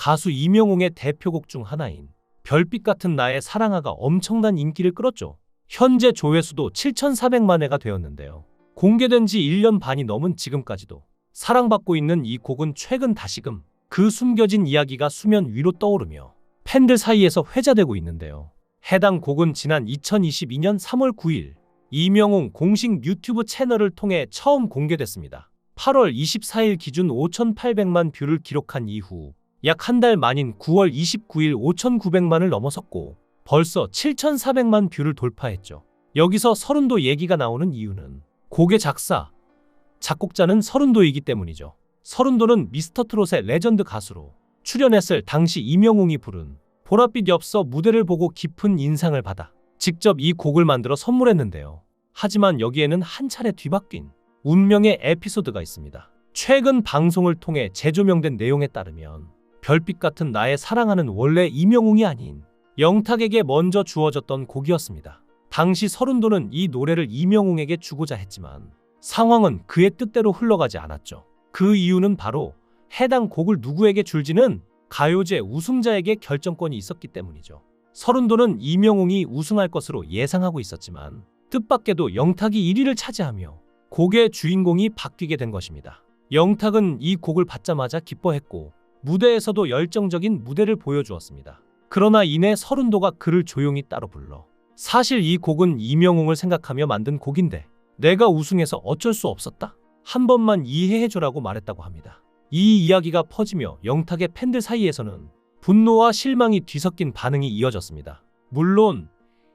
가수 이명웅의 대표곡 중 하나인 별빛 같은 나의 사랑아가 엄청난 인기를 끌었죠. 현재 조회수도 7,400만 회가 되었는데요. 공개된 지 1년 반이 넘은 지금까지도 사랑받고 있는 이 곡은 최근 다시금 그 숨겨진 이야기가 수면 위로 떠오르며 팬들 사이에서 회자되고 있는데요. 해당 곡은 지난 2022년 3월 9일 이명웅 공식 유튜브 채널을 통해 처음 공개됐습니다. 8월 24일 기준 5,800만 뷰를 기록한 이후 약 한 달 만인 9월 29일 5,900만을 넘어섰고 벌써 7,400만 뷰를 돌파했죠. 여기서 서른도 얘기가 나오는 이유는 곡의 작사, 작곡자는 서른도이기 때문이죠. 서른도는 미스터트롯의 레전드 가수로 출연했을 당시 이명웅이 부른 보랏빛 엽서 무대를 보고 깊은 인상을 받아 직접 이 곡을 만들어 선물했는데요. 하지만 여기에는 한 차례 뒤바뀐 운명의 에피소드가 있습니다. 최근 방송을 통해 재조명된 내용에 따르면 별빛 같은 나의 사랑하는 원래 이명웅이 아닌 영탁에게 먼저 주어졌던 곡이었습니다. 당시 서른도는 이 노래를 이명웅에게 주고자 했지만 상황은 그의 뜻대로 흘러가지 않았죠. 그 이유는 바로 해당 곡을 누구에게 줄지는 가요제 우승자에게 결정권이 있었기 때문이죠. 서른도는 이명웅이 우승할 것으로 예상하고 있었지만 뜻밖에도 영탁이 1위를 차지하며 곡의 주인공이 바뀌게 된 것입니다. 영탁은 이 곡을 받자마자 기뻐했고 무대에서도 열정적인 무대를 보여주었습니다. 그러나 이내 서른도가 그를 조용히 따로 불러 사실 이 곡은 이명웅을 생각하며 만든 곡인데 내가 우승해서 어쩔 수 없었다. 한 번만 이해해줘라고 말했다고 합니다. 이 이야기가 퍼지며 영탁의 팬들 사이에서는 분노와 실망이 뒤섞인 반응이 이어졌습니다. 물론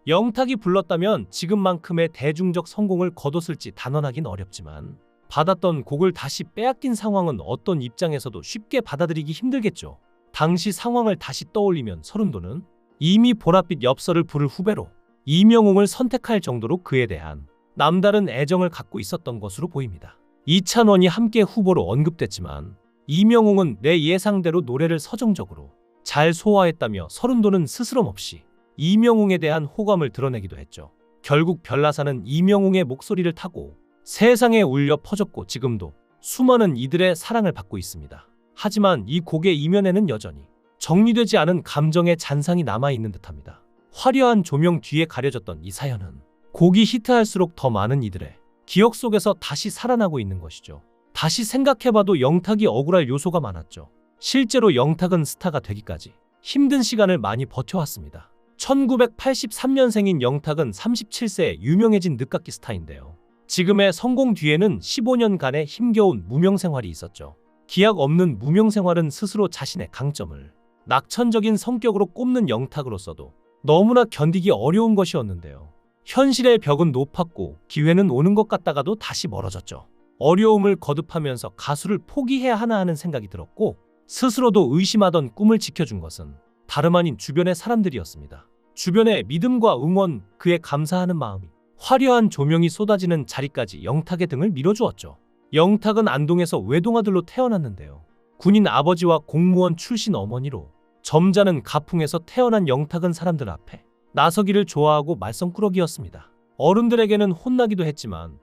영탁이 불렀다면 지금만큼의 대중적 성공을 거뒀을지 단언하긴 어렵지만 받았던 곡을 다시 빼앗긴 상황은 어떤 입장에서도 쉽게 받아들이기 힘들겠죠. 당시 상황을 다시 떠올리면 서른도는 이미 보랏빛 엽서를 부를 후배로 이명웅을 선택할 정도로 그에 대한 남다른 애정을 갖고 있었던 것으로 보입니다. 이찬원이 함께 후보로 언급됐지만 이명웅은 내 예상대로 노래를 서정적으로 잘 소화했다며 서른도는 스스럼 없이 이명웅에 대한 호감을 드러내기도 했죠. 결국 별나사는 이명웅의 목소리를 타고 세상에 울려 퍼졌고 지금도 수많은 이들의 사랑을 받고 있습니다. 하지만 이 곡의 이면에는 여전히 정리되지 않은 감정의 잔상이 남아있는 듯합니다. 화려한 조명 뒤에 가려졌던 이 사연은 곡이 히트할수록 더 많은 이들의 기억 속에서 다시 살아나고 있는 것이죠. 다시 생각해봐도 영탁이 억울할 요소가 많았죠. 실제로 영탁은 스타가 되기까지 힘든 시간을 많이 버텨왔습니다. 1983년생인 영탁은 37세에 유명해진 늦깎이 스타인데요. 지금의 성공 뒤에는 15년간의 힘겨운 무명생활이 있었죠. 기약 없는 무명생활은 스스로 자신의 강점을 낙천적인 성격으로 꼽는 영탁으로서도 너무나 견디기 어려운 것이었는데요. 현실의 벽은 높았고 기회는 오는 것 같다가도 다시 멀어졌죠. 어려움을 거듭하면서 가수를 포기해야 하나 하는 생각이 들었고 스스로도 의심하던 꿈을 지켜준 것은 다름 아닌 주변의 사람들이었습니다. 주변의 믿음과 응원, 그에 감사하는 마음이 화려한 조명이 쏟아지는 자리까지 영탁의 등을 밀어주었죠. 영탁은 안동에서 외동아들로 태어났는데요. 군인 아버지와 공무원 출신 어머니로 점잖은 가풍에서 태어난 영탁은 사람들 앞에 나서기를 좋아하고 말썽꾸러기였습니다. 어른들에게는 혼나기도 했지만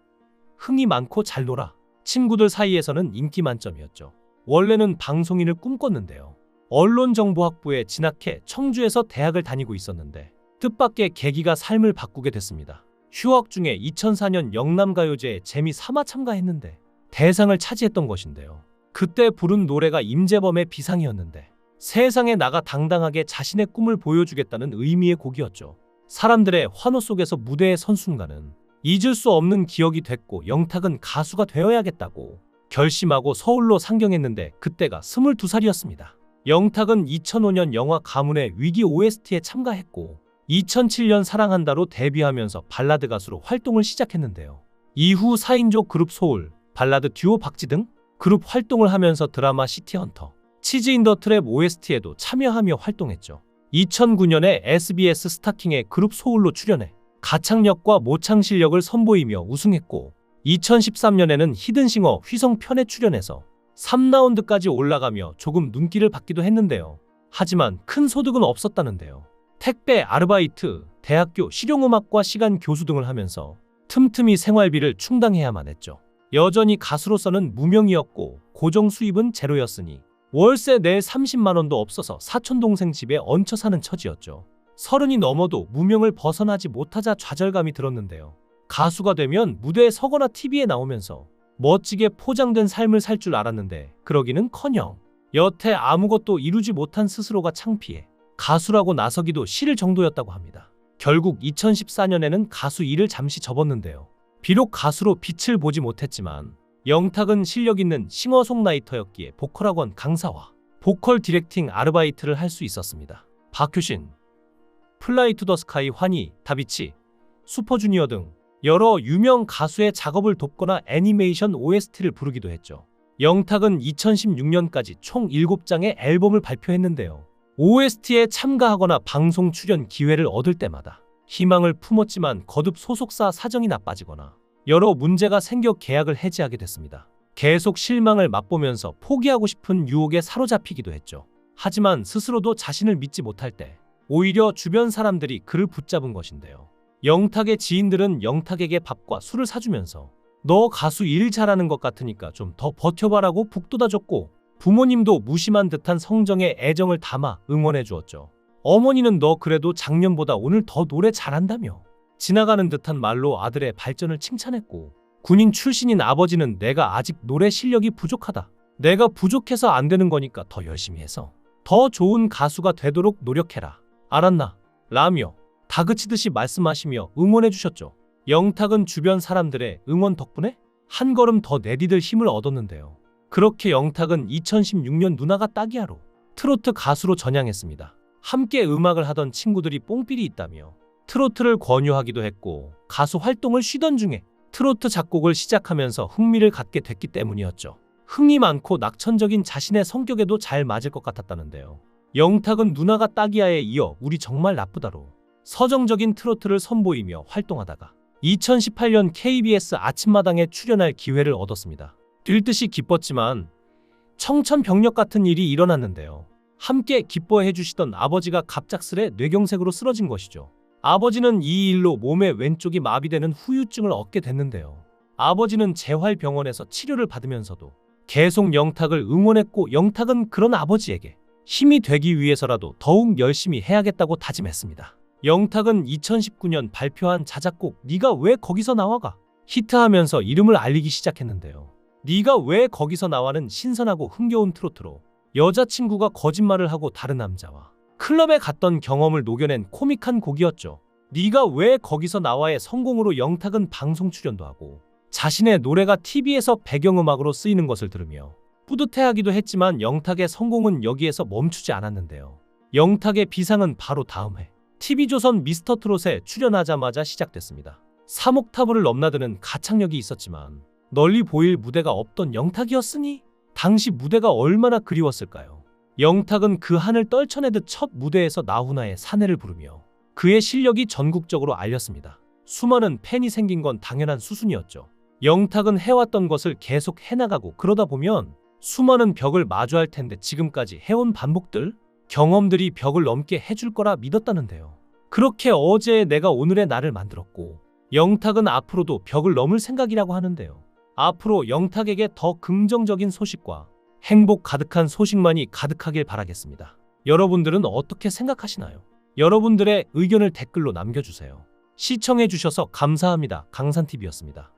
흥이 많고 잘 놀아 친구들 사이에서는 인기 만점이었죠. 원래는 방송인을 꿈꿨는데요. 언론정보학부에 진학해 청주에서 대학을 다니고 있었는데 뜻밖의 계기가 삶을 바꾸게 됐습니다. 휴학 중에 2004년 영남가요제에 재미 삼아 참가했는데 대상을 차지했던 것인데요. 그때 부른 노래가 임재범의 비상이었는데 세상에 나가 당당하게 자신의 꿈을 보여주겠다는 의미의 곡이었죠. 사람들의 환호 속에서 무대에 선 순간은 잊을 수 없는 기억이 됐고 영탁은 가수가 되어야겠다고 결심하고 서울로 상경했는데 그때가 22살이었습니다. 영탁은 2005년 영화 가문의 위기 OST에 참가했고 2007년 사랑한다로 데뷔하면서 발라드 가수로 활동을 시작했는데요. 이후 4인조 그룹 소울, 발라드 듀오 박지 등 그룹 활동을 하면서 드라마 시티헌터, 치즈 인 더 트랩 OST에도 참여하며 활동했죠. 2009년에 SBS 스타킹의 그룹 소울로 출연해 가창력과 모창 실력을 선보이며 우승했고 2013년에는 히든싱어 휘성편에 출연해서 3라운드까지 올라가며 조금 눈길을 받기도 했는데요. 하지만 큰 소득은 없었다는데요. 택배 아르바이트, 대학교 실용음악과 시간 교수 등을 하면서 틈틈이 생활비를 충당해야만 했죠. 여전히 가수로서는 무명이었고 고정 수입은 제로였으니 월세 낼 30만 원도 없어서 사촌 동생 집에 얹혀 사는 처지였죠. 30이 넘어도 무명을 벗어나지 못하자 좌절감이 들었는데요. 가수가 되면 무대에 서거나 TV에 나오면서 멋지게 포장된 삶을 살 줄 알았는데 그러기는커녕 여태 아무것도 이루지 못한 스스로가 창피해 가수라고 나서기도 싫을 정도였다고 합니다. 결국 2014년에는 가수 일을 잠시 접었는데요. 비록 가수로 빛을 보지 못했지만 영탁은 실력 있는 싱어송라이터였기에 보컬학원 강사와 보컬 디렉팅 아르바이트를 할 수 있었습니다. 박효신, 플라이 투 더 스카이 환희, 다비치, 슈퍼주니어 등 여러 유명 가수의 작업을 돕거나 애니메이션 OST를 부르기도 했죠. 영탁은 2016년까지 총 7장의 앨범을 발표했는데요. OST에 참가하거나 방송 출연 기회를 얻을 때마다 희망을 품었지만 거듭 소속사 사정이 나빠지거나 여러 문제가 생겨 계약을 해지하게 됐습니다. 계속 실망을 맛보면서 포기하고 싶은 유혹에 사로잡히기도 했죠. 하지만 스스로도 자신을 믿지 못할 때 오히려 주변 사람들이 그를 붙잡은 것인데요. 영탁의 지인들은 영탁에게 밥과 술을 사주면서 너 가수 일 잘하는 것 같으니까 좀 더 버텨봐라고 북돋아줬고, 부모님도 무심한 듯한 성정에 애정을 담아 응원해 주었죠. 어머니는 너 그래도 작년보다 오늘 더 노래 잘한다며 지나가는 듯한 말로 아들의 발전을 칭찬했고, 군인 출신인 아버지는 내가 아직 노래 실력이 부족하다, 내가 부족해서 안 되는 거니까 더 열심히 해서 더 좋은 가수가 되도록 노력해라, 알았나? 라며 다그치듯이 말씀하시며 응원해 주셨죠. 영탁은 주변 사람들의 응원 덕분에 한 걸음 더 내디딜 힘을 얻었는데요. 그렇게 영탁은 2016년 누나가 따기야로 트로트 가수로 전향했습니다. 함께 음악을 하던 친구들이 뽕삘이 있다며 트로트를 권유하기도 했고, 가수 활동을 쉬던 중에 트로트 작곡을 시작하면서 흥미를 갖게 됐기 때문이었죠. 흥이 많고 낙천적인 자신의 성격에도 잘 맞을 것 같았다는데요. 영탁은 누나가 따기야에 이어 우리 정말 나쁘다로 서정적인 트로트를 선보이며 활동하다가 2018년 KBS 아침마당에 출연할 기회를 얻었습니다. 뛸 듯이 기뻤지만 청천벽력 같은 일이 일어났는데요. 함께 기뻐해 주시던 아버지가 갑작스레 뇌경색으로 쓰러진 것이죠. 아버지는 이 일로 몸의 왼쪽이 마비되는 후유증을 얻게 됐는데요. 아버지는 재활병원에서 치료를 받으면서도 계속 영탁을 응원했고, 영탁은 그런 아버지에게 힘이 되기 위해서라도 더욱 열심히 해야겠다고 다짐했습니다. 영탁은 2019년 발표한 자작곡 네가 왜 거기서 나와가 히트하면서 이름을 알리기 시작했는데요. 네가 왜 거기서 나와는 신선하고 흥겨운 트로트로 여자친구가 거짓말을 하고 다른 남자와 클럽에 갔던 경험을 녹여낸 코믹한 곡이었죠. 네가 왜 거기서 나와의 성공으로 영탁은 방송 출연도 하고 자신의 노래가 TV에서 배경음악으로 쓰이는 것을 들으며 뿌듯해하기도 했지만, 영탁의 성공은 여기에서 멈추지 않았는데요. 영탁의 비상은 바로 다음 해 TV조선 미스터트롯에 출연하자마자 시작됐습니다. 3옥타브를 넘나드는 가창력이 있었지만 널리 보일 무대가 없던 영탁이었으니 당시 무대가 얼마나 그리웠을까요? 영탁은 그 하늘 떨쳐내듯 첫 무대에서 나훈아의 사내를 부르며 그의 실력이 전국적으로 알렸습니다. 수많은 팬이 생긴 건 당연한 수순이었죠. 영탁은 해왔던 것을 계속 해나가고 그러다 보면 수많은 벽을 마주할 텐데 지금까지 해온 반복들, 경험들이 벽을 넘게 해줄 거라 믿었다는데요. 그렇게 어제의 내가 오늘의 나를 만들었고, 영탁은 앞으로도 벽을 넘을 생각이라고 하는데요. 앞으로 영탁에게 더 긍정적인 소식과 행복 가득한 소식만이 가득하길 바라겠습니다. 여러분들은 어떻게 생각하시나요? 여러분들의 의견을 댓글로 남겨주세요. 시청해주셔서 감사합니다. 강산TV였습니다.